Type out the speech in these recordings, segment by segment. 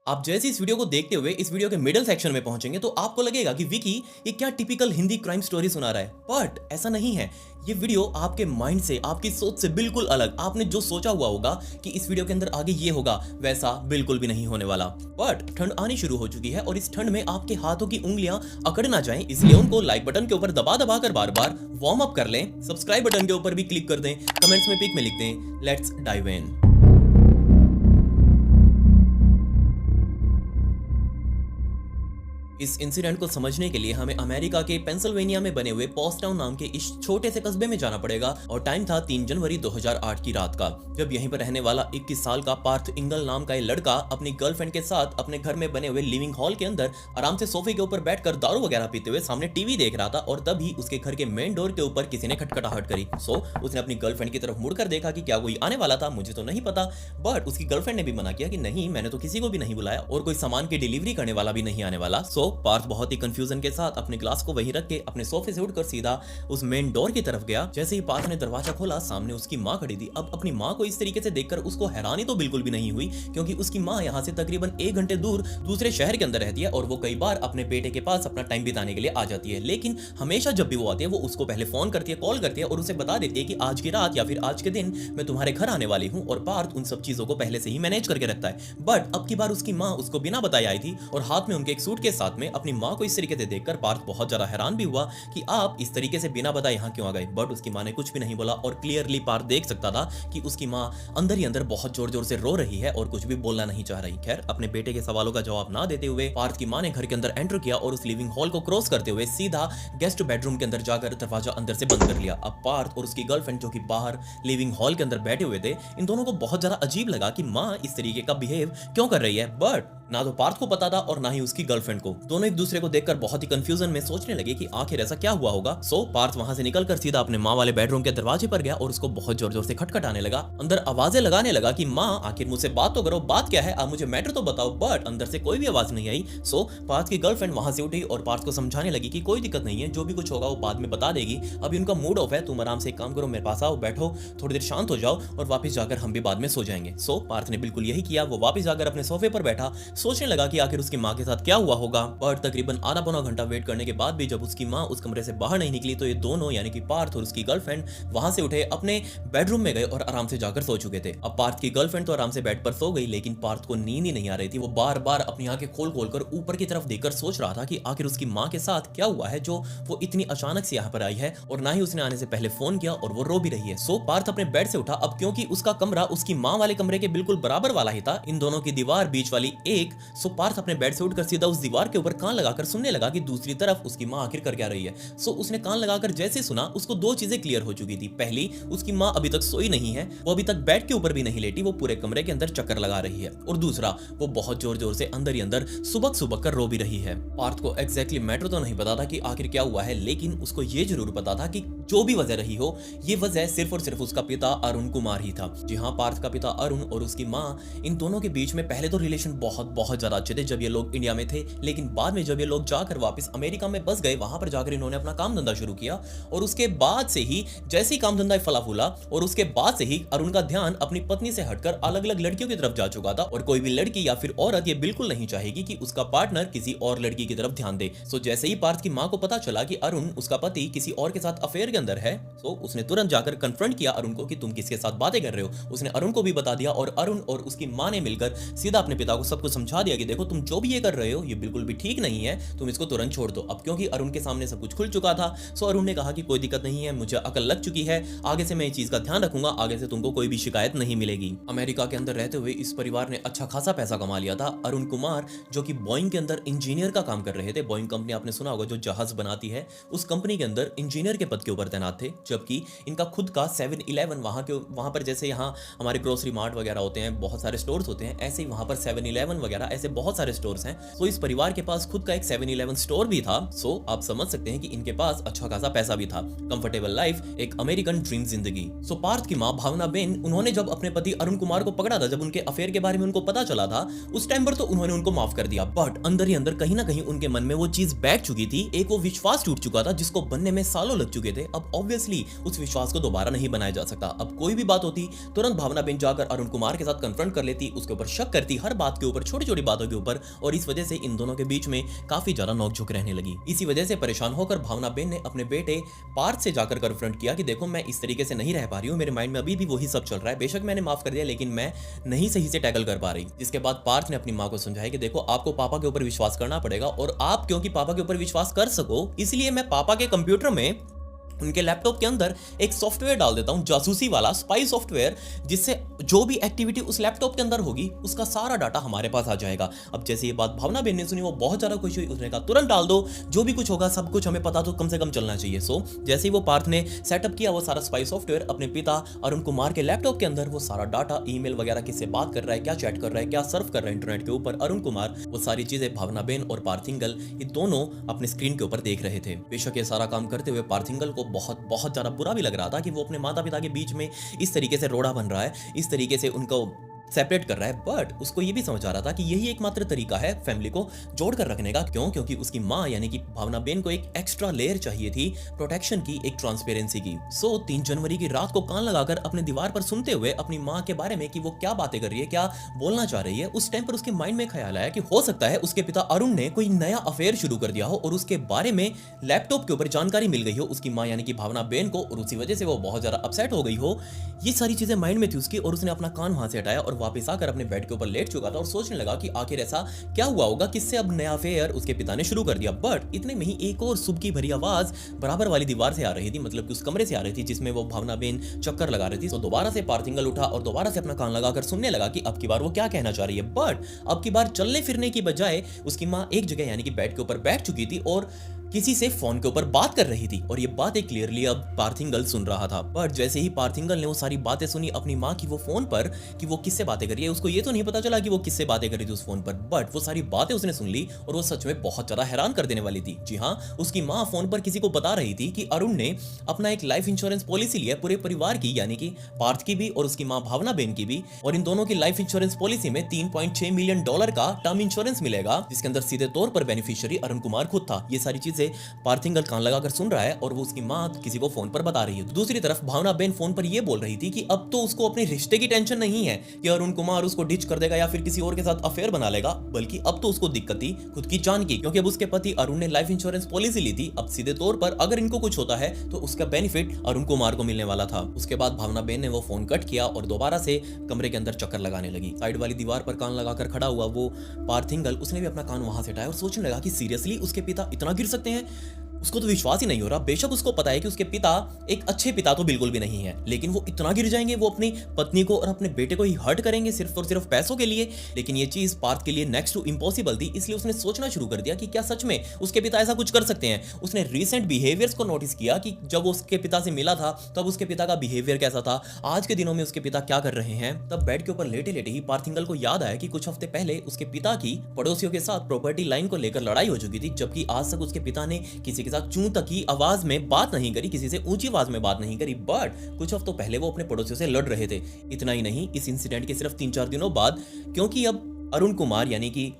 आप जैसे इस वीडियो को देखते हुए इस वीडियो के मिडिल सेक्शन में पहुंचेंगे तो आपको लगेगा कि विकी ये क्या टिपिकल हिंदी क्राइम स्टोरी सुना रहा है, बट ऐसा नहीं है। ये वीडियो आपके माइंड से, आपकी सोच से बिल्कुल अलग, आपने जो सोचा हुआ होगा कि इस वीडियो के अंदर आगे ये होगा, वैसा बिल्कुल भी नहीं होने वाला। बट ठंड आनी शुरू हो चुकी है और इस ठंड में आपके हाथों की उंगलियां अकड़ ना जाएं, इसलिए उनको लाइक बटन के ऊपर दबा दबा कर बार बार वार्म अप कर लें। सब्सक्राइब बटन के ऊपर भी क्लिक कर दें, कमेंट्स में पिक में लिख दें, लेट्स डाइव इन। इस इंसिडेंट को समझने के लिए हमें अमेरिका के पेंसिल्वेनिया में बने हुए पॉस्टाउन नाम के इस छोटे से कस्बे में जाना पड़ेगा और टाइम था 3 जनवरी 2008 की रात का, जब यहीं पर रहने वाला 21 साल का पार्थ इंगल नाम का ये लड़का अपनी गर्लफ्रेंड के साथ अपने घर में बने हुए लिविंग हॉल के अंदर आराम से सोफे के ऊपर बैठकर दारू वगैरह पीते हुए सामने टीवी देख रहा था और तभी उसके घर के मेन डोर के ऊपर किसी ने खटखटाहट करी। उसने अपनी गर्लफ्रेंड की तरफ मुड़कर देखा कि क्या कोई आने वाला था, मुझे तो नहीं पता, बट उसकी गर्लफ्रेंड ने भी मना किया कि नहीं, मैंने तो किसी को भी नहीं बुलाया और कोई सामान की डिलीवरी करने वाला भी नहीं आने वाला। पार्थ बहुत ही कंफ्यूजन के साथ अपने ग्लास को वहीं रख के अपने सोफे से उठकर सीधा उस मेन डोर की तरफ गया। जैसे ही पार्थ ने दरवाजा खोला, सामने उसकी मां खड़ी थी। अब अपनी मां को इस तरीके से देखकर उसको हैरानी तो बिल्कुल भी नहीं हुई, क्योंकि उसकी मां यहाँ से तकरीबन 1 घंटे दूर दूसरे शहर के अंदर रहती है और वो कई बार अपने बेटे के पास अपना टाइम बिताने के लिए आ जाती है। लेकिन हमेशा जब भी वो आती है, वो उसको पहले फोन करती है, कॉल करती है और उसे बता देती है कि आज की रात या फिर आज के दिन मैं तुम्हारे घर आने वाली हूँ। और पार्थ उन सब चीजों को पहले से ही मैनेज करके रखता है। बट अब की बार उसकी मां उसको बिना बताए आई थी और हाथ में उनके एक सूट के साथ में अपनी मां को इस तरीके से देखकर पार्थ बहुत ज्यादा हैरान भी हुआ कि आप इस तरीके से बिना बताए यहाँ क्यों आ गए। बट उसकी मां ने कुछ भी नहीं बोला और क्लियरली पार्थ देख सकता था कि उसकी मां अंदर ही अंदर बहुत जोर जोर से रो रही है और कुछ भी बोलना नहीं चाह रही। खैर, अपने बेटे के सवालों का जवाब ना देते हुए पार्थ की मां ने घर के अंदर एंटर किया और उस लिविंग हॉल को क्रॉस करते हुए सीधा गेस्ट बेडरूम के अंदर जाकर दरवाजा अंदर से बंद कर लिया। अब पार्थ और उसकी गर्लफ्रेंड जो कि बाहर लिविंग हॉल के अंदर बैठे हुए थे, इन दोनों को बहुत ज्यादा अजीब लगा कि मां इस तरीके का बिहेव क्यों कर रही है। बट ना तो पार्थ को पता था और ना ही उसकी गर्लफ्रेंड को। दोनों एक दूसरे को देखकर बहुत ही कंफ्यूजन में सोचने लगे कि आखिर ऐसा क्या हुआ होगा। पार्थ वहां से निकलकर सीधा अपने माँ वाले बेडरूम के दरवाजे पर गया और उसको बहुत जोर जोर से खटखटाने लगा। अंदर आवाजें लगाने लगा कि माँ, आखिर मुझसे बात तो करो, बात क्या है, आप मुझे मैटर तो बताओ। बट अंदर से कोई भी आवाज नहीं आई। पार्थ की गर्लफ्रेंड वहां से उठी और पार्थ को समझाने लगी कि कोई दिक्कत नहीं है, जो भी कुछ होगा वो बाद में बता देगी, अभी उनका मूड ऑफ है, तुम आराम से एक काम करो, मेरे पास आओ, बैठो, थोड़ी देर शांत हो जाओ और वापस जाकर हम भी बाद में सो जाएंगे। पार्थ ने बिल्कुल यही किया। वो वापस जाकर अपने सोफे पर बैठा, सोचने लगा कि आखिर उसकी मां के साथ क्या हुआ होगा। पर तकरीबन आधा पौना घंटा वेट करने के बाद भी जब उसकी मां उस कमरे से बाहर नहीं निकली, तो ये दोनों यानी कि पार्थ और उसकी गर्लफ्रेंड वहां से उठे, अपने बेडरूम में गए और आराम से जाकर सो चुके थे। अब पार्थ की गर्लफ्रेंड तो आराम से बेड पर सो गई, लेकिन पार्थ को नींद ही नहीं आ रही थी। वो बार बार अपनी आंखें खोल खोल कर ऊपर की तरफ देखकर सोच रहा था कि आखिर उसकी मां के साथ क्या हुआ है जो वो इतनी अचानक से यहाँ पर आई है और ना ही उसने आने से पहले फोन किया और वो रो भी रही है। पार्थ अपने बेड से उठा। अब क्योंकि उसका कमरा उसकी मां वाले कमरे के बिल्कुल बराबर वाला ही था, इन दोनों की दीवार बीच वाली एक। पार्थ अपने बेड से उठकर सीधा उस दीवार के ऊपर कान लगाकर सुनने लगा कि दूसरी तरफ उसकी मां आखिर कर क्या रही है। उसने कान लगाकर जैसे सुना, उसको 2 चीजें क्लियर हो चुकी थी। पहली, उसकी मां अभी तक सोई नहीं है, वो अभी तक बेड के ऊपर भी नहीं लेटी, वो पूरे कमरे के अंदर चक्कर लगा रही है। और दूसरा, वो बहुत जोर जोर से अंदर ही अंदर सुबक सुबक कर रो भी रही है। पार्थ को एग्जैक्टली मैटर तो नहीं पता था कि आखिर क्या हुआ है, लेकिन उसको ये जरूर पता था कि जो भी वजह रही हो, ये वजह सिर्फ और सिर्फ उसका पिता अरुण कुमार ही था। जी हाँ, पार्थ का पिता अरुण और उसकी मां, इन दोनों के बीच में पहले तो रिलेशन बहुत बहुत ज्यादा अच्छे थे जब ये लोग इंडिया में थे, लेकिन बाद में जब ये लोग जाकर वापस अमेरिका में बस गए, वहां पर जाकर इन्होंने अपना काम धंधा शुरू किया और उसके बाद से ही जैसे ही काम धंधा फला फूला और उसके बाद से ही अरुण का ध्यान अपनी पत्नी से हटकर अलग अलग लड़कियों की तरफ जा चुका था। और कोई भी लड़की या फिर औरत ये बिल्कुल नहीं चाहेगी कि उसका पार्टनर किसी और लड़की की तरफ ध्यान दे। जैसे ही पार्थ की मां को पता चला कि अरुण, उसका पति, किसी और के साथ अफेयर के अंदर है, उसने तुरंत जाकर कन्फ्रंट किया अरुण को कि तुम किसके साथ बातें कर रहे हो। उसने अरुण को भी बता दिया और अरुण और उसकी मां ने मिलकर सीधा अपने पिता को सब कुछ समझा दिया कि देखो, तुम जो भी ये कर रहे हो ये बिल्कुल भी ठीक नहीं है, तुम इसको तुरंत छोड़ दो। अब क्योंकि अरुण के सामने सब कुछ खुल चुका था, अरुण ने कहा कि कोई दिक्कत नहीं है, मुझे अकल लग चुकी है, आगे से मैं इस चीज का ध्यान रखूंगा, आगे से तुमको कोई भी शिकायत नहीं मिलेगी। अमेरिका के अंदर रहते हुए इस परिवार ने अच्छा खासा पैसा कमा लिया था। अरुण कुमार जो कि बोइंग के अंदर इंजीनियर का काम कर रहे थे। बोइंग कंपनी आपने सुना होगा, जो जहाज बनाती है, उस कंपनी के अंदर इंजीनियर के पद के ऊपर तैनात थे। जबकि इनका खुद का 7-Eleven वहां पर जैसे यहाँ हमारे ग्रोसरी मार्ट वगैरह होते हैं, बहुत सारे स्टोर्स होते हैं, ऐसे ही वहां पर 7-Eleven वगैरह ऐसे बहुत सारे स्टोर्स हैं। इस परिवार के पास खुद का एक 7-Eleven स्टोर भी था। आप समझ सकते हैं कि इनके पास अच्छा खासा पैसा भी था। कंफर्टेबल लाइफ, एक अमेरिकन ड्रीम जिंदगी। पार्थ की मां भावना बेन, उन्होंने जब अपने पति अरुण कुमार को पकड़ा था, जब उनके अफेयर के बारे में उनको पता चला था, उस टाइम पर तो उन्होंने उनको माफ कर दिया। बट अंदर ही अंदर कहीं ना कहीं उनके मन में वो चीज बैठ चुकी थी। एक वो विश्वास टूट चुका था जिसको बनने में सालों लग चुके थे। अब ऑब्वियसली उस विश्वास को दोबारा नहीं बनाया जा सकता। अब कोई भी बात होती तुरंत भावना बेन जाकर अरुण कुमार के साथ कन्फ्रंट कर लेती, उसके ऊपर शक करती हर बात के ऊपर, छोटी छोटी बातों के ऊपर, और इस वजह से इन दोनों के बीच में काफी ज्यादा नोकझोंक रहने लगी। इसी वजह से परेशान होकर भावना बेन ने अपने बेटे पार्थ से जाकर कन्फ्रंट किया कि देखो मैं इस तरीके से नहीं रह पा रही हूँ, मेरे माइंड में अभी भी वही सब चल रहा है, बेशक मैंने माफ कर दिया लेकिन मैं नहीं सही से टैकल कर पा रही। जिसके बाद पार्थ ने अपनी माँ को समझाया कि देखो आपको पापा के ऊपर विश्वास करना पड़ेगा, और आप क्योंकि पापा के ऊपर विश्वास कर सको इसलिए मैं पापा के कंप्यूटर में, उनके लैपटॉप के अंदर एक सॉफ्टवेयर डाल देता हूं, जासूसी वाला स्पाई सॉफ्टवेयर, जिससे जो भी एक्टिविटी उस लैपटॉप के अंदर होगी उसका सारा डाटा हमारे पास आ जाएगा। अब जैसे ये बात भावना बेन ने सुनी वो बहुत ज्यादा खुश हुई, उसने कहा तुरंत डाल दो, जो भी कुछ होगा सब कुछ हमें पता तो कम से कम चलना चाहिए। सो जैसे ही वो पार्थ ने सेटअप किया वो सारा स्पाई सॉफ्टवेयर अपने पिता अरुण कुमार के लैपटॉप के अंदर, वो सारा डाटा, ईमेल वगैरह, किससे बात कर रहा है, क्या चैट कर रहा है, क्या सर्फ कर रहा है इंटरनेट के ऊपर अरुण कुमार, वो सारी चीजें भावना बेन और पार्थिंगल ये दोनों अपने स्क्रीन के ऊपर देख रहे थे। बेशक ये सारा काम करते हुए पार्थिंगल को बहुत बहुत बुरा भी लग रहा था कि वो अपने माता पिता के बीच में इस तरीके से रोड़ा बन रहा है, इस तरीके से उनको सेपरेट कर रहा है, बट उसको ये भी समझ आ रहा था कि यही एकमात्र तरीका है फैमिली को जोड़कर रखने का। क्यों? क्योंकि उसकी माँ यानी कि भावना बेन को एक एक्स्ट्रा लेयर चाहिए थी प्रोटेक्शन की, एक ट्रांसपेरेंसी की। सो 3 जनवरी की रात को कान लगाकर अपने दीवार पर सुनते हुए अपनी माँ के बारे में कि वो क्या बातें कर रही है, क्या बोलना चाह रही है, उस टाइम पर उसके माइंड में ख्याल आया कि हो सकता है उसके पिता अरुण ने कोई नया अफेयर शुरू कर दिया हो और उसके बारे में लैपटॉप के ऊपर जानकारी मिल गई हो उसकी माँ यानी कि भावना बेन को, और उसी वजह से वो बहुत ज्यादा अपसेट हो गई हो। ये सारी चीजें माइंड में थी उसकी, और उसने अपना कान वहां से हटाया और वापस आकर अपने बेड के ऊपर लेट चुका था और सोचने लगा कि आखिर ऐसा क्या हुआ होगा किससे अब नया अफेयर उसके पिता ने शुरू कर दिया। बट इतने में ही एक और सुबह की भरी आवाज बराबर वाली दीवार से आ रही थी, मतलब कि उस कमरे से आ रही थी जिसमें वो भावना बेन चक्कर लगा रही थी। तो दोबारा से पार्थिंगल उठा और दोबारा से अपना कान लगाकर सुनने लगा कि अब की बार वो क्या कहना चाह रही है। बट अब की बार चलने फिरने की बजाय उसकी माँ एक जगह यानी कि बेड के ऊपर बैठ चुकी थी और किसी से फोन के ऊपर बात कर रही थी, और ये बातें क्लियरली अब पार्थिंगल सुन रहा था। बट जैसे ही पार्थिंगल ने वो सारी बातें सुनी अपनी माँ की वो फोन पर कि वो किससे बातें कर रही है, उसको ये तो नहीं पता चला कि वो किससे बातें कर रही थी उस फोन पर, बट वो सारी बातें उसने सुन ली और वो सच में बहुत ज्यादा हैरान कर देने वाली थी। जी हाँ, उसकी माँ फोन पर किसी को बता रही थी कि अरुण ने अपना एक लाइफ इंश्योरेंस पॉलिसी लिया पूरे परिवार की, यानी कि पार्थ की भी और उसकी माँ भावना बेन की भी, और इन दोनों की लाइफ इंश्योरेंस पॉलिसी में $3.6 मिलियन का टर्म इंश्योरेंस मिलेगा, जिसके अंदर सीधे तौर पर बेनिफिशियरी अरुण कुमार खुद था। ये सारी चीजें पार्थिंगल कान लगाकर सुन रहा है और वो उसकी माँ किसी को फोन पर बता रही है। दूसरी तरफ भावना बेन फोन पर ये बोल रही थी कि अब तो उसको अपने रिश्ते की टेंशन नहीं है कि अरुण कुमार उसको डिच कर देगा या फिर किसी और के साथ अफेयर बना लेगा, बल्कि अब तो उसको दिक्कत थी खुद की जान की, क्योंकि अब उसके पति अरुण ने लाइफ इंश्योरेंस पॉलिसी ली थी। अब सीधे तौर पर अगर इनको कुछ होता है तो उसका बेनिफिट अरुण कुमार को मिलने वाला था। उसके बाद भावना बेन ने वो फोन कट किया और दोबारा से कमरे के अंदर चक्कर लगाने लगी। साइड वाली दीवार पर कान लगाकर खड़ा हुआ वो पार्थिंगल, उसने भी अपना कान वहां से हटाया और सोचने लगा कि सीरियसली उसके पिता इतना गिर सकते हैं। उसको तो विश्वास ही नहीं हो रहा। बेशक उसको पता है कि उसके पिता एक अच्छे पिता तो बिल्कुल भी नहीं है, लेकिन वो इतना गिर जाएंगे, वो अपनी पत्नी को और अपने बेटे को ही हर्ट करेंगे सिर्फ और सिर्फ पैसों के लिए। लेकिन ये चीज पार्थ के लिए नेक्स्ट टू इम्पॉसिबल थी, इसलिए उसने सोचना शुरू कर दिया कि क्या सच में उसके पिता ऐसा कुछ कर सकते हैं। उसने रीसेंट बिहेवियर्स को नोटिस किया कि जब वो उसके पिता से मिला था तब उसके पिता का बिहेवियर कैसा था, आज के दिनों में उसके पिता क्या कर रहे हैं। तब बेड के ऊपर लेटे लेटे ही पार्थिंगल को याद आया कि कुछ हफ्ते पहले उसके पिता की पड़ोसियों के साथ प्रॉपर्टी लाइन को लेकर लड़ाई हो चुकी थी, जबकि आज तक उसके पिता ने किसी के साथ चूं तक की आवाज में बात नहीं करी, किसी से ऊंची आवाज में बात नहीं करी। बट कुछ हफ्तों पहले वो अपने पड़ोसियों से लड़ रहे थे। इतना ही नहीं, इस इंसिडेंट के सिर्फ 3-4 दिनों बाद, क्योंकि अब अरुण कुमार यानी कि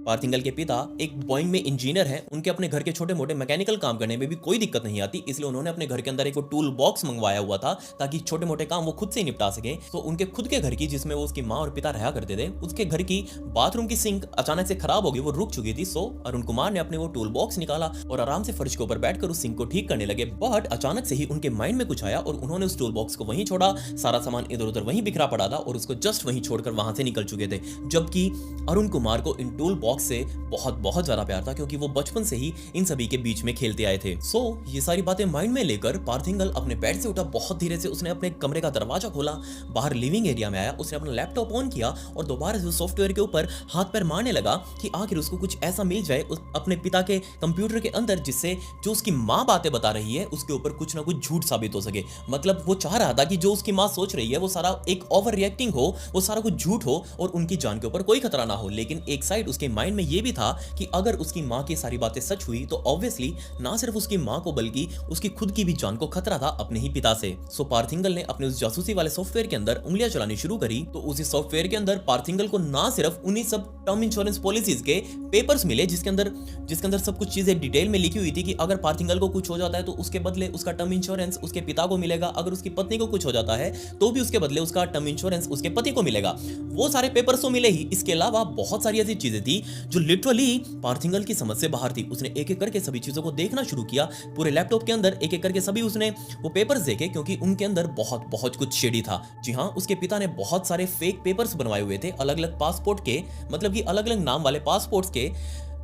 पार्थिंगल के पिता एक बोइंग में इंजीनियर हैं, उनके अपने घर के छोटे मोटे मैकेनिकल काम करने में भी कोई दिक्कत नहीं आती, इसलिए उन्होंने अपने घर के अंदर एक वो टूल बॉक्स मंगवाया हुआ था ताकि छोटे मोटे काम वो खुद से निपटा सके। तो उनके खुद के घर की, जिसमें वो उसकी माँ और पिता रहा करते थे, उसके घर की बाथरूम की सिंक अचानक से खराब हो गई, वो रुक चुकी थी। सो अरुण कुमार ने अपने वो टूल बॉक्स निकाला और आराम से फर्श के ऊपर बैठकर उस सिंक को ठीक करने लगे। बट अचानक से ही उनके माइंड में कुछ आया और उन्होंने उस टूल बॉक्स को वहीं छोड़ा। सारा सामान इधर उधर वहीं बिखरा पड़ा था और उसको जस्ट वहीं छोड़कर वहां से निकल चुके थे, जबकि अरुण कुमार को इन टूल बॉक्स से बहुत ज्यादा प्यार था, क्योंकि वो बचपन से ही इन सभी के बीच में खेलते आए थे। सो ये सारी बातें माइंड में लेकर पार्थिंगल अपने बेड से उठा, बहुत धीरे से उसने अपने कमरे का दरवाजा खोला, बाहर लिविंग एरिया में आया, उसने अपना लैपटॉप ऑन किया और दोबारा से सॉफ्टवेयर के ऊपर हाथ पैर मारने लगा कि आखिर उसको कुछ ऐसा मिल जाए अपने पिता के कंप्यूटर के अंदर जिससे जो उसकी माँ बातें बता रही है उसके ऊपर कुछ ना कुछ झूठ साबित हो सके। मतलब वो चाह रहा था कि जो उसकी माँ सोच रही है वो सारा एक ओवर रिएक्टिंग हो, वो सारा कुछ झूठ हो और उनकी जान के ऊपर कोई खतरा ना हो। लेकिन एक साइड उसके माइंड माइंड में ये भी था कि अगर उसकी माँ की सारी बातें सच हुई तो ऑब्वियसली ना सिर्फ उसकी माँ को बल्कि उसकी खुद की भी जान को खतरा था अपने ही पिता से। सो पार्थिंगल ने अपने उस जासूसी वाले सॉफ्टवेयर के अंदर उंगलियां चलानी शुरू करी तो उसी सॉफ्टवेयर के अंदर पार्थिंगल को ना सिर्फ उन्हीं सब टर्म इंश्योरेंस पॉलिसीज के पेपर्स मिले जिसके अंदर सब कुछ चीजें डिटेल में लिखी हुई थी कि अगर पार्थिंगल को कुछ हो जाता है तो उसके बदले उसका टर्म इंश्योरेंस उसके पिता को मिलेगा, अगर उसकी पत्नी को कुछ हो जाता है तो भी उसके बदले उसका टर्म इंश्योरेंस उसके पति को मिलेगा। वो सारे पेपर्स तो मिले ही, इसके अलावा बहुत सारी ऐसी चीजें थी जो लिटरली पार्थिंगल की समझ से बाहर थी। उसने एक एक करके सभी चीजों को देखना शुरू किया, पूरे लैपटॉप के अंदर एक एक करके सभी उसने वो पेपर्स देखे क्योंकि उनके अंदर बहुत बहुत कुछ शेडी था। जी हाँ, उसके पिता ने बहुत सारे फेक पेपर्स बनवाए हुए थे अलग अलग पासपोर्ट के, मतलब कि अलग अलग नाम वाले पासपोर्ट्स के।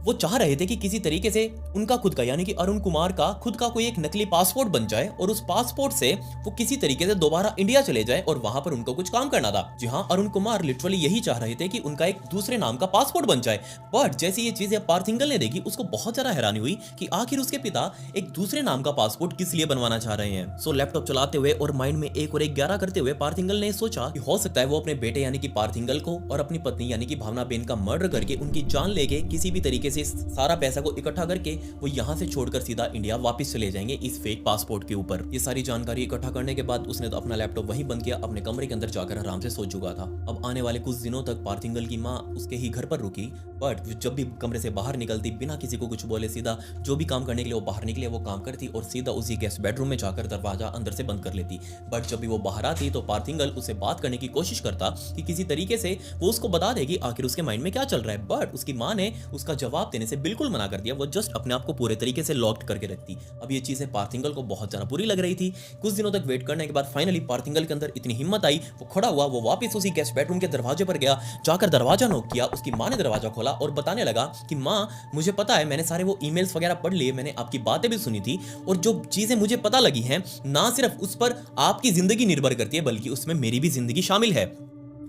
वो चाह रहे थे कि किसी तरीके से उनका खुद का यानी कि अरुण कुमार का खुद का कोई एक नकली पासपोर्ट बन जाए और उस पासपोर्ट से वो किसी तरीके से दोबारा इंडिया चले जाए और वहां पर उनको कुछ काम करना था। जी हाँ, अरुण कुमार लिटरली यही चाह रहे थे कि उनका एक दूसरे नाम का पासपोर्ट बन जाए। बट जैसे ये चीजें पार्थिंगल ने देखी उसको बहुत ज्यादा हैरानी हुई कि आखिर उसके पिता एक दूसरे नाम का पासपोर्ट किस लिए बनवाना चाह रहे हैं। सो लैपटॉप चलाते हुए और माइंड में एक और एक 11 करते हुए पार्थिंगल ने सोचा कि हो सकता है वो अपने बेटे यानी कि पार्थिंगल को और अपनी पत्नी यानी कि भावना बेन का मर्डर करके उनकी जान लेके किसी भी तरीके से सारा पैसा को इकट्ठा करके वो यहाँ से छोड़कर सीधा इंडिया वापस चले जाएंगे इस फेक पासपोर्ट के ऊपर। ये सारी जानकारी इकट्ठा करने के बाद उसने तो अपना लैपटॉप वहीं बंद किया, अपने कमरे के अंदर जाकर आराम से सो चुका था। अब आने वाले कुछ दिनों तक पार्थिंगल की माँ उसके ही घर पर रुकी, बट जब भी कमरे से बाहर निकलती बिना किसी को कुछ बोले सीधा जो भी काम करने के लिए वो बाहर निकले वो काम करती और सीधा उसी गेस्ट बेडरूम में जाकर दरवाजा अंदर से बंद कर लेती। बट जब भी वो बाहर आती तो पार्थिंगल उससे बात करने की कोशिश करता कि किसी तरीके से वो उसको बता देगी आखिर उसके माइंड में क्या चल रहा है। बट उसकी माँ ने उसका जवाब देने से बिल्कुल मना कर दिया, वो जस्ट अपने आप को पूरे तरीके से लॉक्ड करके रखती। अब ये चीजें पार्थिंगल को बहुत ज्यादा बुरी लग रही थी। कुछ दिनों तक वेट करने के बाद फाइनली पार्थिंगल के अंदर इतनी हिम्मत आई, वो खड़ा हुआ, वो वापस उसी गेस्ट बेडरूम के दरवाजे पर गया, जाकर दरवाजा नॉक किया। उसकी माँ ने दरवाजा खोला और बताने लगा कि माँ मुझे पता है, मैंने सारे वो ईमेल्स वगैरह पढ़ लिए, मैंने आपकी बातें भी सुनी थी और जो चीजें मुझे पता लगी हैं ना सिर्फ उस पर आपकी जिंदगी निर्भर करती है बल्कि उसमें मेरी भी जिंदगी शामिल है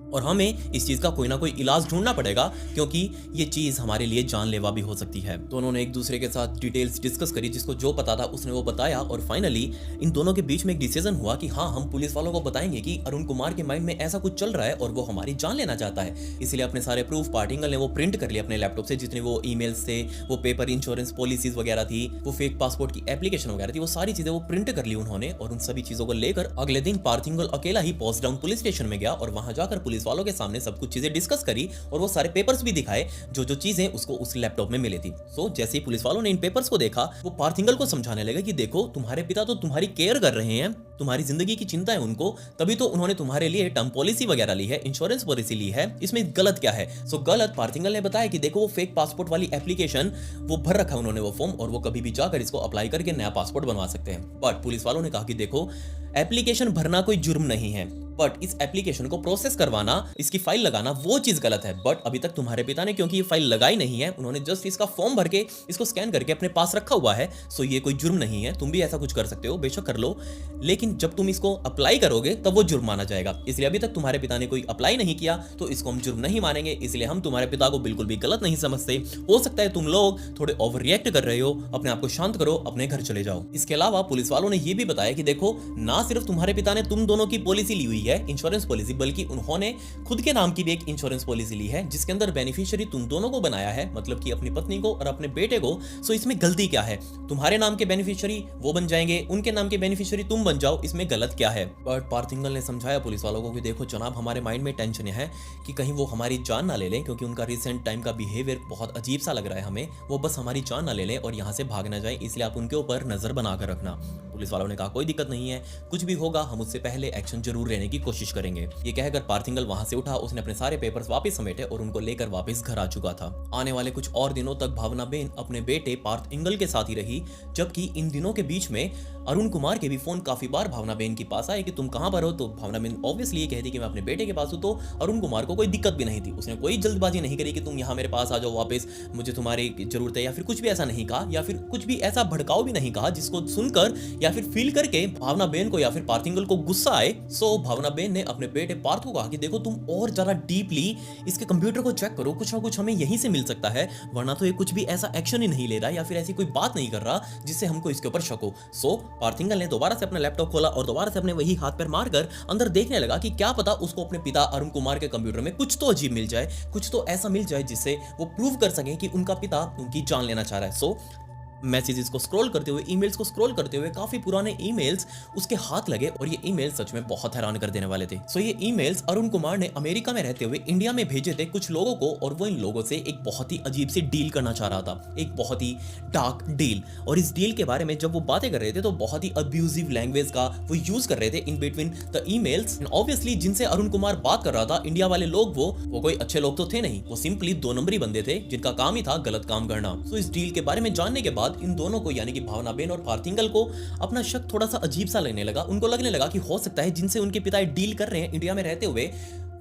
और हमें इस चीज का कोई ना कोई इलाज ढूंढना पड़ेगा क्योंकि ये चीज हमारे लिए जानलेवा भी हो सकती है। दोनों ने एक दूसरे के साथ डिटेल्स डिस्कस करी, जिसको जो पता था उसने वो बताया और फाइनली इन दोनों के बीच में एक डिसीजन हुआ कि हाँ, हम पुलिस वालों को बताएंगे कि अरुण कुमार के माइंड में ऐसा कुछ चल रहा है और वो हमारी जान लेना चाहता है। इसलिए अपने सारे प्रूफ पार्थिंगल ने वो प्रिंट कर लिए अपने लैपटॉप से, जितने वो ईमेल्स थे, वो पेपर इंश्योरेंस पॉलिसीज वगैरह थी, वो फेक पासपोर्ट की एप्लीकेशन वगैरह थी, वो सारी चीजें वो प्रिंट कर ली उन्होंने। और उन सभी चीजों को लेकर अगले दिन पार्थिंगल अकेला ही पोस्टडाउन पुलिस स्टेशन में गया और वहां जाकर पुलिस वालों के सामने सब कुछ चीजें डिस्कस करी और वो सारे पेपर्स भी दिखाए जो जो चीजें उसको उस लैपटॉप में मिली थी। सो जैसे ही पुलिस वालों ने इन पेपर्स को देखा वो पार्थिंगल को समझाने लगे कि देखो, तुम्हारे पिता तो तुम्हारी केयर कर रहे हैं, तुम्हारी जिंदगी की चिंता है उनको, तभी तो उन्होंने तुम्हारे लिए टर्म पॉलिसी वगैरह ली है, इंश्योरेंस पॉलिसी ली है, इसमें गलत क्या है। सो गलत पार्थिंगल ने बताया कि देखो, वो फेक पासपोर्ट वाली एप्लीकेशन वो भर रखा है उन्होंने वो फॉर्म और वो कभी भी जाकर इसको अप्लाई करके नया पासपोर्ट बनवा सकते हैं। बट पुलिस वालों ने कहा कि देखो, एप्लीकेशन भरना कोई जुर्म नहीं है, बट इस एप्लीकेशन को प्रोसेस करवाना, इसकी फाइल लगाना वो चीज गलत है। बट अभी तक तुम्हारे पिता ने क्योंकि ये फाइल लगाई नहीं है, उन्होंने जस्ट इसका फॉर्म भर के इसको स्कैन करके अपने पास रखा हुआ है, सो ये कोई जुर्म नहीं है। तुम भी ऐसा कुछ कर सकते हो, बेशक कर लो, लेकिन जब तुम इसको अप्लाई करोगे तब वो जुर्म माना जाएगा। इसलिए अभी तक तुम्हारे पिता ने कोई अप्लाई नहीं किया तो इसको हम जुर्म नहीं मानेंगे, इसलिए हम तुम्हारे पिता को बिल्कुल भी गलत नहीं समझते। हो सकता है तुम लोग थोड़े ओवर रिएक्ट कर रहे हो, अपने आप को शांत करो, अपने घर चले जाओ। इसके अलावा पुलिस वालों ने यह भी बताया कि देखो, ना सिर्फ तुम्हारे पिता ने तुम दोनों की पॉलिसी ली हुई है, इंश्योरेंस पॉलिसी, बल्कि उन्होंने खुद के नाम की भी एक इंश्योरेंस पॉलिसी ली है जिसके अंदर बेनिफिशियरी तुम दोनों को बनाया है, मतलब कि अपनी पत्नी को और अपने बेटे को। सो इसमें गलती क्या है? तुम्हारे नाम के बेनिफिशियरी वो बन जाएंगे, उनके नाम के बेनिफिशियरी तुम बन जाओ, इसमें गलत क्या है? बट पार्थिंगल ने समझाया पुलिस वालों को कि देखो जनाब, हमारे माइंड में टेंशन है कि कहीं वो हमारी जान ना ले लें, क्योंकि उनका रिसेंट टाइम का बिहेवियर बहुत अजीब सा लग रहा है हमें, वो बस हमारी जान ना ले लें और यहाँ से भाग ना जाए, इसलिए आप उनके ऊपर नजर बनाकर रखना। पुलिस वालों ने कहा कोई दिक्कत नहीं है, कुछ भी होगा हम उससे पहले एक्शन जरूर लेने की कोशिश करेंगे। ये कहकर पार्थिंगल वहां से उठा, उसने अपने सारे पेपर्स वापस समेटे और उनको लेकर वापस घर आ चुका था। आने वाले कुछ और दिनों तक भावना बेन अपने बेटे पार्थिंगल के साथ ही रही, जबकि इन दिनों के बीच में अरुण कुमार के भी फोन काफी बार भावना बेन के पास आए कि तुम कहां पर हो। तो भावना बेन ऑब्वियसली ये कहती कि मैं अपने बेटे के पास हूं। तो अरुण कुमार को कोई दिक्कत भी नहीं थी, उसने कोई जल्दबाजी नहीं करी कि तुम यहाँ मेरे पास आ जाओ वापस, मुझे तुम्हारी जरूरत है, या फिर कुछ भी ऐसा नहीं कहा, या फिर कुछ भी ऐसा भड़काऊ भी नहीं कहा जिसको सुनकर या फिर फील करके भावना बेन को या फिर पार्थिंगल को गुस्सा आए। सो भावना बेन ने अपने बेटे पार्थ को कहा कि देखो, तुम और ज्यादा डीपली इसके कंप्यूटर को चेक करो, कुछ ना कुछ हमें यहीं से मिल सकता है, वरना तो ये कुछ भी ऐसा एक्शन ही नहीं ले रहा या फिर ऐसी कोई बात नहीं कर रहा जिससे हमको इसके ऊपर शक हो। सो पार्थिंगल ने दोबारा से अपना लैपटॉप खोला और दोबारा से अपने वही हाथ पैर मारकर अंदर देखने लगा कि क्या पता उसको अपने पिता अरुण कुमार के कंप्यूटर में कुछ तो अजीब मिल जाए, कुछ तो ऐसा मिल जाए जिससे वो प्रूव कर सके कि उनका पिता उनकी जान लेना चाह रहा है। सो मैसेजेस को स्क्रॉल करते हुए, ईमेल्स को स्क्रॉल करते हुए काफी पुराने ईमेल्स उसके हाथ लगे और ये ईमेल सच में बहुत हैरान कर देने वाले थे। सो ये ईमेल्स अरुण कुमार ने अमेरिका में रहते हुए इंडिया में भेजे थे कुछ लोगों को, और वो इन लोगों से एक बहुत ही अजीब सी डील करना चाह रहा था, एक बहुत ही डार्क डील। और इस डील के बारे में जब वो बातें कर रहे थे तो बहुत ही अब्यूजिव लैंग्वेज का वो यूज कर रहे थे in between the emails. Obviously जिनसे अरुण कुमार बात कर रहा था, इंडिया वाले लोग वो कोई अच्छे लोग तो थे नहीं, वो सिंपली 2 नंबरी बंदे थे जिनका काम ही था गलत काम करना। सो इस डील के बारे में जानने के बाद इन दोनों को यानी कि भावनाबेन और पार्थिंगल को अपना शक थोड़ा सा अजीब सा लगने लगा। उनको लगने लगा कि हो सकता है जिनसे उनके पिता डील कर रहे हैं इंडिया में रहते हुए,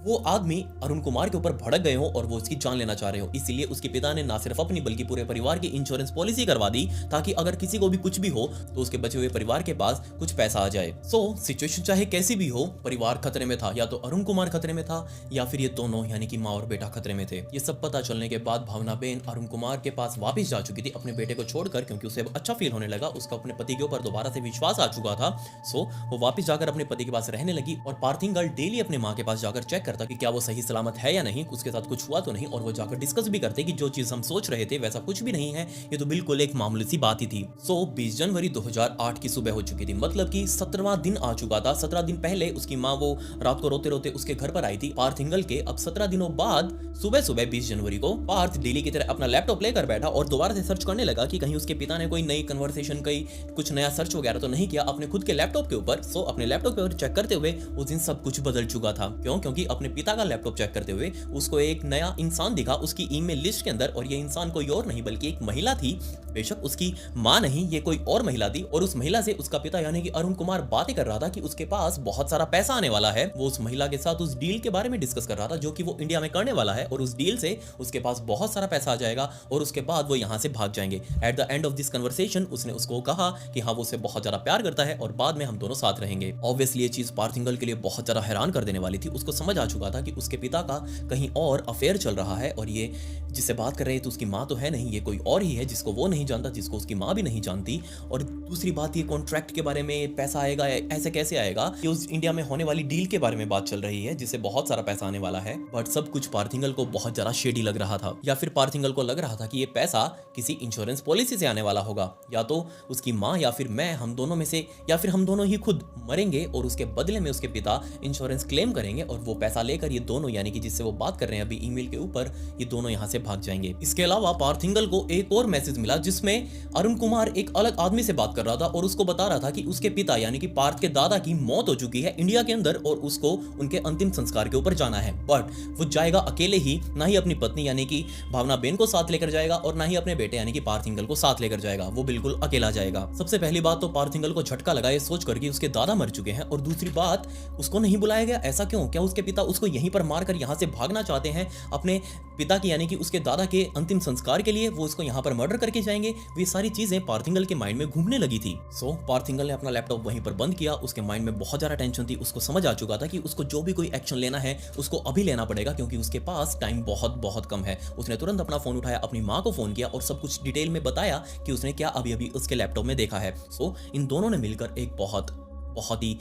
वो आदमी अरुण कुमार के ऊपर भड़क गए हो और वो उसकी जान लेना चाह रहे हो। इसीलिए उसके पिता ने ना सिर्फ अपनी बल्कि पूरे परिवार की इंश्योरेंस पॉलिसी करवा दी, ताकि अगर किसी को भी कुछ भी हो तो उसके बचे हुए परिवार के पास कुछ पैसा आ जाए। सो सिचुएशन चाहे कैसी भी हो, परिवार खतरे में था, या तो अरुण कुमार खतरे में था या फिर ये दोनों यानी कि माँ और बेटा खतरे में थे। ये सब पता चलने के बाद भावनाबेन अरुण कुमार के पास वापस जा चुकी थी अपने बेटे को छोड़कर, क्योंकि उसे अच्छा फील होने लगा, उसका अपने पति के ऊपर दोबारा से विश्वास आ चुका था। सो वो वापस जाकर अपने पति के पास रहने लगी और पार्थिंगल डेली अपने माँ के पास जाकर चेक करता कि क्या वो सही सलामत है या नहीं, उसके साथ कुछ हुआ तो नहीं, और वो जाकर डिस्कस भी करते कि जो चीज हम सोच रहे थे वैसा कुछ भी नहीं है, ये तो बिल्कुल एक मामूली सी बात ही थी। सो 20 जनवरी 2008 की सुबह हो चुकी थी, मतलब कि 17वां दिन आ चुका था। 17 दिन पहले उसकी माँ वो रात को रोते रोते उसके घर पर आई थी पार्थिंगल के। अब 17 दिनों बाद सुबह सुबह 20 जनवरी को पार्थ डेली की तरह अपना लैपटॉप लेकर बैठा और दोबारा से सर्च करने लगा कि कहीं उसके पिता ने कोई नई कन्वर्सेशन, कहीं कुछ नया सर्च वगैरह तो नहीं किया अपने खुद के लैपटॉप के ऊपर। सो अपने लैपटॉप के ऊपर चेक करते हुए उस दिन सब कुछ बदल चुका था। क्यों? क्योंकि अपने पिता का लैपटॉप चेक करते हुए उसको एक नया इंसान दिखा उसकी ईमेल लिस्ट के अंदर, और ये इंसान कोई और नहीं बल्कि एक महिला थी। बेशक उसकी मां नहीं, ये कोई और महिला थी, और उस महिला से उसका पिता यानी कि अरुण कुमार बातें कर रहा था कि उसके पास बहुत सारा पैसा आने वाला है। वो उस महिला के साथ उस डील के बारे में डिस्कस कर रहा था जो कि वो इंडिया में करने वाला है, और उस डील से उसके पास बहुत सारा पैसा आ जाएगा और उसके बाद वो यहाँ से भाग जाएंगे। At the end of this conversation उसने उसको कहा कि हाँ वो उसे बहुत ज्यादा प्यार करता है और बाद में हम दोनों साथ रहेंगे। ऑब्वियसली ये चीज पार्थिंगल के लिए बहुत ज्यादा हैरान कर देने वाली थी। उसको समझ आ चुका था कि उसके पिता का कहीं और अफेयर चल रहा है, और ये जिससे बात कर रहे हैं तो उसकी माँ तो है नहीं, ये कोई और ही है जिसको वो नहीं जानता, जिसको उसकी माँ भी नहीं जानती। और दूसरी बात, ये कॉन्ट्रैक्ट के बारे में पैसा आएगा, ऐसे कैसे आएगा? कि उस इंडिया में होने वाली डील के बारे में बात चल रही है जिससे बहुत सारा पैसा आने वाला है। बट सब कुछ पार्थिंगल को बहुत ज्यादा शेडी लग रहा था, या फिर पार्थिंगल को लग रहा था कि ये पैसा किसी इंश्योरेंस पॉलिसी से आने वाला होगा, या तो उसकी माँ या फिर मैं, हम दोनों में से, या फिर हम दोनों ही खुद मरेंगे और उसके बदले में उसके पिता इंश्योरेंस क्लेम करेंगे और वो पैसा लेकर ये दोनों यानी कि जिससे वो बात कर रहे हैं अभी ईमेल के ऊपर, ये दोनों यहाँ से भाग जाएंगे। इसके अलावा पार्थिंगल को एक और मैसेज मिला जिसमें अरुण कुमार एक अलग आदमी से बात कर रहा था और उसको बता रहा था कि उसके पिता यानी कि पार्थ के दादा की मौत हो चुकी है इंडिया के अंदर और उसको उनके अंतिम संस्कार के ऊपर जाना है। बट वो जाएगा अकेले ही, ना ही अपनी पत्नी यानी कि भावनाबेन को साथ लेकर जाएगा और ना ही अपने बेटे यानी कि पार्थिंगल को साथ लेकर जाएगा। वो बिल्कुल अकेला जाएगा। सबसे पहली बात तो पार्थिंगल को झटका लगा ये सोचकर कि उसके दादा मर चुके हैं, और दूसरी बात उसको नहीं बुलाया गया। ऐसा क्यों? क्या उसके पिता उसको यहीं पर मारकर यहाँ से भागना चाहते हैं? अपने पिता की यानी कि उसके दादा के अंतिम संस्कार के लिए वो उसको यहाँ पर मर्डर करके जाएंगे। ये सारी चीजें पार्थिंगल के माइंड में घूमने लगी थी। सो पार्थिंगल ने अपना लैपटॉप वहीं पर बंद किया। उसके माइंड में बहुत ज्यादा टेंशन थी। उसको समझ आ चुका था कि उसको जो भी कोई एक्शन लेना है उसको अभी लेना पड़ेगा, क्योंकि उसके पास टाइम बहुत बहुत कम है। उसने तुरंत अपना फोन उठाया, अपनी माँ को फोन किया और सब कुछ डिटेल में बताया कि उसने क्या अभी अभी उसके लैपटॉप में देखा है। सो इन दोनों ने मिलकर एक बहुत ही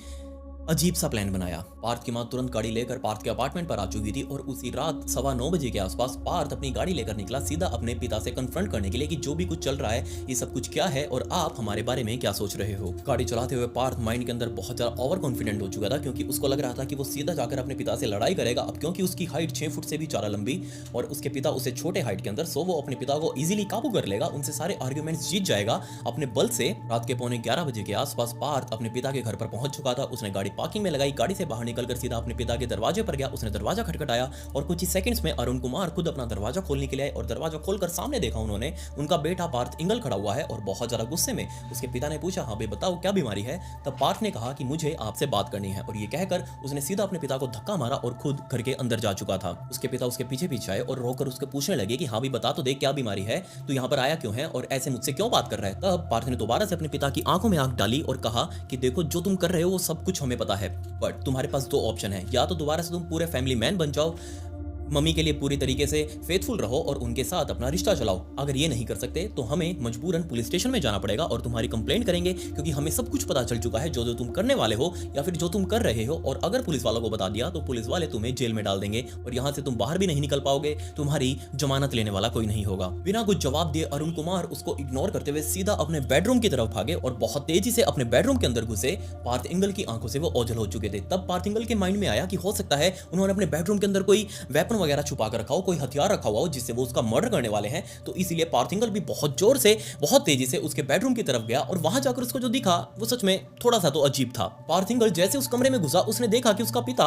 अजीब सा प्लान बनाया। पार्थ की मां तुरंत गाड़ी लेकर पार्थ के अपार्टमेंट पर आ चुकी थी और उसी रात 9:15 बजे के आसपास पार्थ अपनी गाड़ी लेकर निकला सीधा अपने पिता से कन्फ्रंट करने के लिए कि जो भी कुछ चल रहा है ये सब कुछ क्या है और आप हमारे बारे में क्या सोच रहे हो। गाड़ी चलाते हुए पार्थ माइंड के अंदर बहुत ज्यादा ओवर कॉन्फिडेंट हो चुका था, क्योंकि उसको लग रहा था कि वो सीधा जाकर अपने पिता से लड़ाई करेगा। अब क्योंकि उसकी हाइट 6 फुट से भी ज्यादा लंबी और उसके पिता उससे छोटे हाइट के अंदर, सो वो अपने पिता को इजीली काबू कर लेगा, उनसे सारे आर्ग्यूमेंट्स जीत जाएगा अपने बल से। रात के 11:15 बजे के आसपास पार्थ अपने पिता के घर पर पहुंच चुका था। उसने गाड़ी पार्किंग में लगाई, गाड़ी से बाहर निकलकर सीधा अपने पिता के दरवाजे पर गया। उसने दरवाजा खटखटाया और कुछ ही सेकंड्स में अरुण कुमार खुद अपना दरवाजा खोलने के लिए आए और दरवाजा खोलकर सामने देखा उन्होंने उनका बेटा पार्थ इंगल खड़ा हुआ है और बहुत ज्यादा गुस्से में। उसके पिता ने पूछा, हाँ भाई बताओ क्या बीमारी है? तब पार्थ ने कहा कि मुझे आपसे बात करनी है, और ये कहकर उसने सीधा अपने पिता को धक्का मारा और खुद घर के अंदर जा चुका था। उसके पिता उसके पीछे पीछे आए और रोकर उसके पूछने लगे कि हाँ भाई बता तो देख क्या बीमारी है, तू यहाँ पर आया क्यों है और ऐसे मुझसे क्यों बात कर रहा है? तब पार्थ ने दोबारा से अपने पिता की आंखों में आंख डाली और कहा कि देखो जो तुम कर रहे हो वो सब कुछ हमें पता है, बट तुम्हारे पास 2 ऑप्शन है, या तो दोबारा से तुम पूरे फैमिली मैन बन जाओ मम्मी के लिए पूरी तरीके से फेथफुल रहो और उनके साथ अपना रिश्ता चलाओ। अगर ये नहीं कर सकते तो हमें मजबूरन पुलिस स्टेशन में जाना पड़ेगा और तुम्हारी कंप्लेंट करेंगे, क्योंकि हमें सब कुछ पता चल चुका है जो जो तुम करने वाले हो या फिर जो तुम कर रहे हो। और अगर पुलिस वालों को बता दिया तो पुलिस वाले तुम्हें जेल में डाल देंगे और यहाँ से तुम बाहर भी नहीं निकल पाओगे, तुम्हारी जमानत लेने वाला कोई नहीं होगा। बिना कुछ जवाब दिए अरुण कुमार उसको इग्नोर करते हुए सीधा अपने बेडरूम की तरफ भागे और बहुत तेजी से अपने बेडरूम के अंदर घुसे। पार्थ इंगल की आंखों से वो ओझल हो चुके थे। तब पार्थ इंगल के माइंड में आया कि हो सकता है उन्होंने अपने बेडरूम के अंदर कोई वेपन वगैरह छुपा कर रखा हो, कोई हथियार रखा हुआ हो जिससे वो उसका मर्डर करने वाले हैं। तो इसीलिए पार्थ इंगल भी बहुत जोर से, बहुत तेजी से उसके बेडरूम की तरफ गया और वहां जाकर उसको जो दिखा वो सच में थोड़ा सा तो अजीब था। पार्थ इंगल जैसे उस कमरे में घुसा उसने देखा कि उसका पिता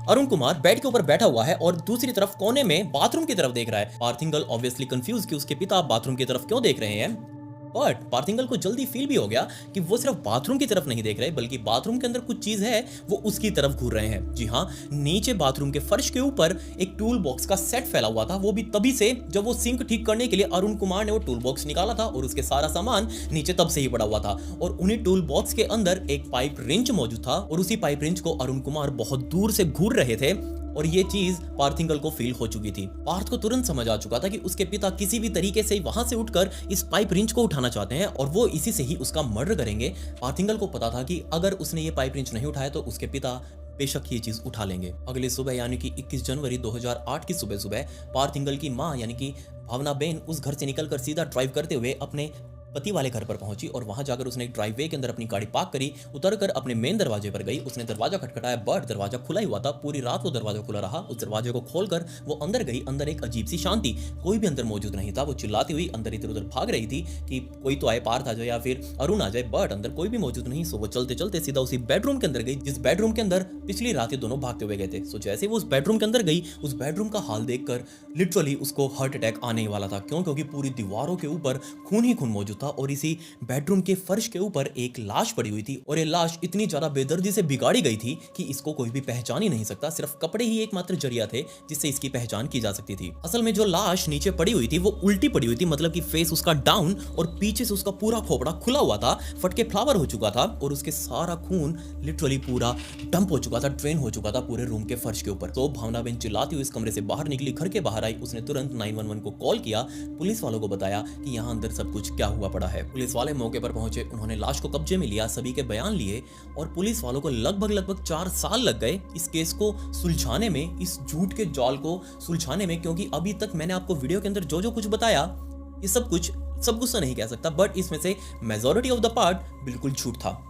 अरुण कुमार बेड के ऊपर बैठा हुआ है और दूसरी तरफ कोने में बाथरूम की तरफ देख रहा है। पार्थ इंगल ऑब्वियसली कंफ्यूज कि उसके पिता बाथरूम की तरफ क्यों देख रहे हैं, बट पार्थ इंगल को जल्दी फील भी हो गया कि वो सिर्फ बाथरूम की तरफ नहीं देख रहे बल्कि बाथरूम के अंदर कुछ चीज है वो उसकी तरफ घूर रहे हैं। जी हाँ, नीचे बाथरूम के फर्श के ऊपर एक टूल बॉक्स का सेट फैला हुआ था। वो भी तभी से जब वो सिंक ठीक करने के लिए अरुण कुमार ने वो टूल बॉक्स निकाला था और उसके सारा सामान नीचे तब से ही पड़ा हुआ था। और उन्हीं टूल बॉक्स के अंदर एक पाइप रिंच मौजूद था और उसी पाइप रिंच को अरुण कुमार बहुत दूर से घूर रहे थे और ये चीज पार्थ इंगल को फील हो चुकी थी। पार्थ को तुरंत समझ आ चुका था कि उसके पिता किसी भी तरीके से वहां से उठकर इस पाइप रिंच को उठाना चाहते हैं और वो इसी से ही उसका मर्डर करेंगे। पार्थ इंगल को पता था कि अगर उसने ये पाइप रिंच नहीं उठाया तो उसके पिता बेशक ये चीज उठा लेंगे। अगली सुबह यानी कि 21 जनवरी 2008 की सुबह पार्थ इंगल की मां यानी कि भावना बेन उस घर से निकलकर सीधा ड्राइव करते हुए अपने पति वाले घर पर पहुंची और वहां जाकर उसने एक ड्राइववे के अंदर अपनी गाड़ी पार्क करी, उतरकर अपने मेन दरवाजे पर गई। उसने दरवाजा खटखटाया बट दरवाजा खुला ही हुआ था। पूरी रात वो दरवाजा खुला रहा। उस दरवाजे को खोलकर वो अंदर गई। अंदर एक अजीब सी शांति, कोई भी अंदर मौजूद नहीं था। वो चिल्लाती हुई अंदर इधर उधर भाग रही थी कि कोई तो आए, पार्थ आ जाए या फिर अरुण आ जाए, बट अंदर कोई भी मौजूद नहीं। सो वो चलते चलते सीधा उसी बेडरूम के अंदर गई जिस बेडरूम के अंदर पिछली रात ये दोनों भागते हुए गए थे। सो जैसे वो उस बेडरूम के अंदर गई, उस बेडरूम का हाल देखकर लिटरली उसको हार्ट अटैक आने ही वाला था। क्यों? क्योंकि पूरी दीवारों के ऊपर खून ही खून मौजूद था और इसी बेडरूम के फर्श के ऊपर एक लाश पड़ी हुई थी और ये लाश इतनी ज्यादा बेदर्दी से बिगाड़ी गई थी कि इसको कोई भी पहचान ही नहीं सकता। सिर्फ कपड़े ही एकमात्र जरिया थे जिससे इसकी पहचान की जा सकती थी। असल में जो लाश नीचे पड़ी हुई थी वो उल्टी पड़ी हुई थी, मतलब कि फेस उसका डाउन और पीछे से उसका पूरा खोपड़ा खुला हुआ था, फटके फ्लावर हो चुका था और उसके सारा खून लिटरली पूरा डंप हो चुका था, ड्रेन हो चुका था पूरे रूम के फर्श के ऊपर। तो भावना बेन चिल्लाती हुई इस कमरे से बाहर निकली, घर के बाहर आई। उसने तुरंत 911 को कॉल किया, पुलिस वालों को बताया कि यहाँ अंदर सब कुछ क्या हुआ पड़ा है। पुलिस वाले मौके पर पहुंचे, उन्होंने लाश को कब्जे में लिया, सभी के बयान लिए और पुलिस वालों को लगभग 4 साल लग गए इस केस को सुलझाने में, इस झूठ के जाल को सुलझाने में। क्योंकि अभी तक मैंने आपको वीडियो के अंदर जो जो कुछ बताया ये सब कुछ तो नहीं कह सकता, बट इसमें से मेजॉरिटी ऑफ द पार्ट बिल्कुल झूठ था।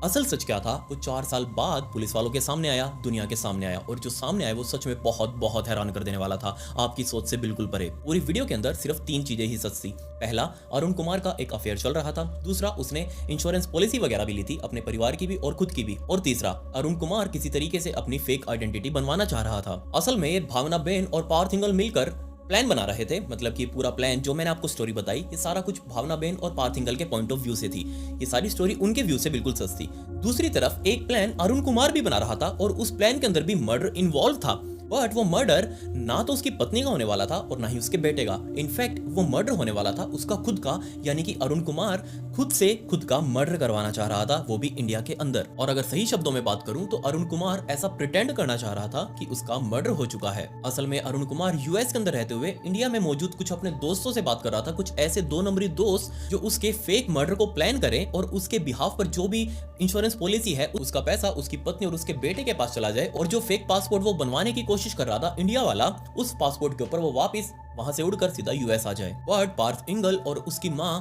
असल सच क्या था वो 4 साल बाद पुलिस वालों के सामने आया, दुनिया के सामने आया और जो सामने आया वो सच में बहुत हैरान कर देने वाला था, आपकी सोच से बिल्कुल परे। पूरी वीडियो के अंदर सिर्फ 3 चीजें ही सच थी। पहला, अरुण कुमार का एक अफेयर चल रहा था। दूसरा, उसने इंश्योरेंस पॉलिसी वगैरह भी ली थी अपने परिवार की भी और खुद की भी। और तीसरा, अरुण कुमार किसी तरीके से अपनी फेक आइडेंटिटी बनवाना चाह रहा था। असल में ये भावना बेन और पार्थ इंगल मिलकर प्लान बना रहे थे, मतलब कि पूरा प्लान जो मैंने आपको स्टोरी बताई ये सारा कुछ भावना बेन और पार्थ इंगल के पॉइंट ऑफ व्यू से थी। ये सारी स्टोरी उनके व्यू से बिल्कुल सच थी। दूसरी तरफ एक प्लान अरुण कुमार भी बना रहा था और उस प्लान के अंदर भी मर्डर इन्वॉल्व था, बट वो मर्डर ना तो उसकी पत्नी का होने वाला था और ना ही उसके बेटे का। इनफैक्ट वो मर्डर होने वाला था उसका खुद का, यानी कि अरुण कुमार खुद से खुद का मर्डर करवाना चाह रहा था, वो भी इंडिया के अंदर। और अगर सही शब्दों में बात करूं तो अरुण कुमार ऐसा प्रिटेंड करना चाह रहा था कि उसका मर्डर हो चुका है। असल में अरुण कुमार यूएस के अंदर रहते हुए इंडिया में मौजूद कुछ अपने दोस्तों से बात कर रहा था, कुछ ऐसे 2 नंबरी दोस्त जो उसके फेक मर्डर को प्लान करें और उसके बिहाफ पर जो भी इंश्योरेंस पॉलिसी है उसका पैसा उसकी पत्नी और उसके बेटे के पास चला जाए और जो फेक पासपोर्ट वो बनवाने की कोशिश कर रहा था इंडिया वाला, उस पासपोर्ट के ऊपर वो वापस वहां से उड़कर सीधा यूएस आ जाए। बट पार्थ इंगल और उसकी मां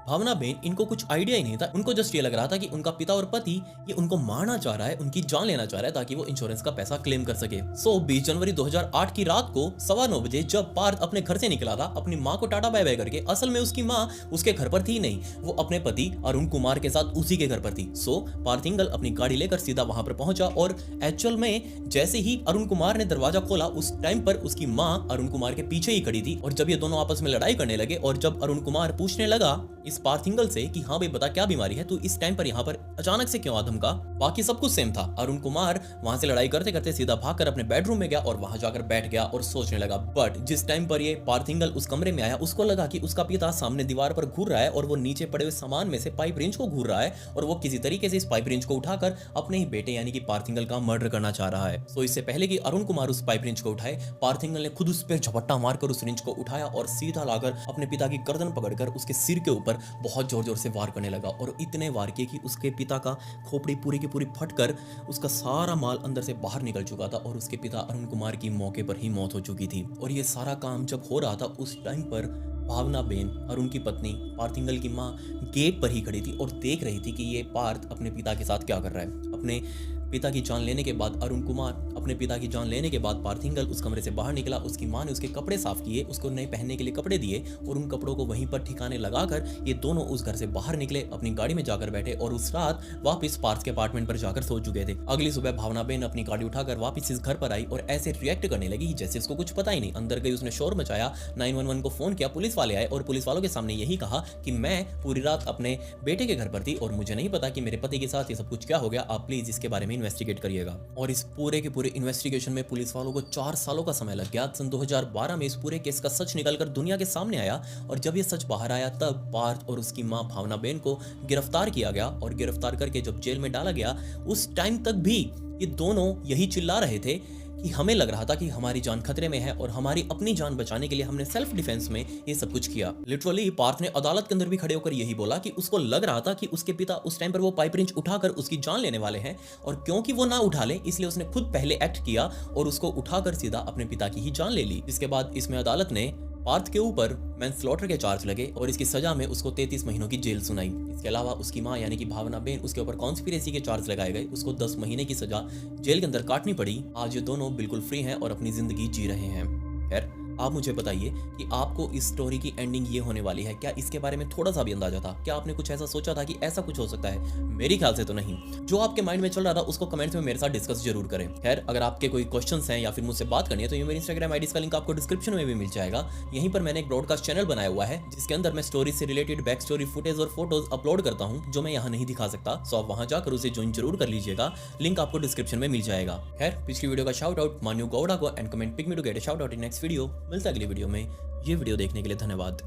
भावना बेन इनको कुछ आइडिया ही नहीं था। उनको जस्ट ये लग रहा था कि उनका पिता और पति ये उनको मारना चाह रहा है, उनकी जान लेना चाह रहा है ताकि वो इंश्योरेंस का पैसा क्लेम कर सके। सो 20 जनवरी 2008 की रात को 9:15 बजे जब पार्थ अपने घर से निकला था अपनी माँ को टाटा बाय बाय करके, असल में उसकी माँ उसके घर पर थी नहीं, वो अपने पति अरुण कुमार के साथ उसी के घर पर थी। सो पार्थ इंगल अपनी गाड़ी लेकर सीधा वहां पर पहुंचा और एक्चुअल में जैसे ही अरुण कुमार ने दरवाजा खोला उस टाइम पर उसकी माँ अरुण कुमार के पीछे ही खड़ी थी और जब ये दोनों आपस में लड़ाई करने लगे और जब अरुण कुमार पूछने लगा इस पार्थिंगल से कि हाँ भाई बता क्या बीमारी है, तू इस टाइम पर यहाँ पर अचानक से क्यों आ धमका। बाकी सब कुछ सेम था। अरुण कुमार वहां से लड़ाई करते करते सीधा भागकर अपने बेडरूम में गया और वहां जाकर बैठ गया और सोचने लगा। बट जिस टाइम पर ये पार्थिंगल उस कमरे में आया, उसको लगा कि उसका पिता सामने दीवार पर घूर रहा है और वो नीचे पड़े हुए सामान में से पाइप रेंज को घूर रहा है और वो किसी तरीके से इस पाइप रेंज को उठाकर अपने ही बेटे यानी कि पार्थिंगल का मर्डर करना चाह रहा है। सो इससे पहले कि अरुण कुमार उस पाइप रेंज को उठाए, पार्थिंगल ने खुद उस पर झपट्टा मारकर उस रेंज को उठाया और सीधा लाकर अपने पिता की गर्दन पकड़कर उसके सिर के ऊपर बहुत जोर जोर से वार करने लगा और इतने वार किए कि उसके पिता का खोपड़ी पूरी की पूरी फटकर उसका सारा माल अंदर से बाहर निकल चुका था और उसके पिता अरुण कुमार की मौके पर ही मौत हो चुकी थी। और ये सारा काम जब हो रहा था उस टाइम पर भावना बेन, अरुण की पत्नी, पार्थिंगल की माँ गेट पर ही खड़ी थी और देख रही थी कि ये पार्थ अपने पिता के साथ क्या कर रहा है। अपने पिता की जान लेने के बाद अरुण कुमार अपने पिता की जान लेने के बाद पार्थिंगल उस कमरे से बाहर निकला। उसकी माँ ने उसके कपड़े साफ किए, उसको नए पहनने के लिए कपड़े दिए और उन कपड़ों को वहीं पर ठिकाने लगाकर ये दोनों उस घर से बाहर निकले, अपनी गाड़ी में जाकर बैठे और उस रात वापस पार्थ के अपार्टमेंट पर जाकर सो चुके थे। अगली सुबह भावना बेन अपनी गाड़ी उठाकर वापस इस घर पर आई और ऐसे रिएक्ट करने लगी जैसे उसको कुछ पता ही नहीं। अंदर गई, उसने शोर मचाया, 911 को फोन किया, पुलिस वाले आए और पुलिस वालों के सामने यही कहा कि मैं पूरी रात अपने बेटे के घर पर थी और मुझे नहीं पता कि मेरे पति के साथ ये सब कुछ क्या हो गया, आप प्लीज इसके बारे में इन्वेस्टिगेट करिएगा। और इस पूरे के पूरे इन्वेस्टिगेशन में पुलिस वालों को 4 सालों का समय लग गया। सन 2012 में इस पूरे केस का सच निकलकर दुनिया के सामने आया और जब ये सच बाहर आया तब पार्थ और उसकी मां भावना बेन को गिरफ्तार किया गया और गिरफ्तार करके जब जेल में डाला गया उस टाइम तक भी ये दोनों यही चिल्ला रहे थे कि हमें लग रहा था कि हमारी जान खतरे में है और हमारी अपनी जान बचाने के लिए हमने सेल्फ डिफेंस में ये सब कुछ किया। लिटरली पार्थ ने अदालत के अंदर भी खड़े होकर यही बोला कि उसको लग रहा था कि उसके पिता उस टाइम पर वो पाइप रेंच उठाकर उसकी जान लेने वाले हैं और क्योंकि वो ना उठा ले इसलिए उसने खुद पहले एक्ट किया और उसको उठाकर सीधा अपने पिता की ही जान ले ली। इसके बाद इसमें अदालत ने पार्थ के ऊपर मैनस्लॉटर के चार्ज लगे और इसकी सजा में उसको 33 महीनों की जेल सुनाई। इसके अलावा उसकी मां यानी कि भावना बेन, उसके ऊपर कॉन्स्पिरेसी के चार्ज लगाए गए, उसको 10 महीने की सजा जेल के अंदर काटनी पड़ी। आज ये दोनों बिल्कुल फ्री हैं और अपनी जिंदगी जी रहे हैं। खैर आप मुझे बताइए कि आपको इस स्टोरी की एंडिंग ये होने वाली है, क्या इसके बारे में थोड़ा सा भी अंदाजा था? क्या आपने कुछ ऐसा सोचा था कि ऐसा कुछ हो सकता है? मेरे ख्याल से तो नहीं। जो आपके माइंड में चल रहा था उसको कमेंट्स में मेरे साथ डिस्कस जरूर करें। खैर अगर आपके कोई क्वेश्चंस हैं या फिर मुझसे बात करनी है तो ये मेरे इंस्टाग्राम आईडी का लिंक आपको डिस्क्रिप्शन में भी मिल जाएगा। यहीं पर मैंने एक ब्रॉडकास्ट चैनल बनाया हुआ है जिसके अंदर मैं स्टोरी से रिलेटेड बैक स्टोरी फुटेज और फोटोज अपलोड करता हूँ जो मैं यहाँ नहीं दिखा सकता। सो आप वहां जाकर उसे ज्वाइन जरूर कर लीजिएगा, लिंक आपको डिस्क्रिप्शन में मिल जाएगा। खैर पिछली वीडियो का शाउट आउट मान्यू गौड़ा को and comment pick me to get a shout out in next video. मिलता है अगली वीडियो में। ये वीडियो देखने के लिए धन्यवाद।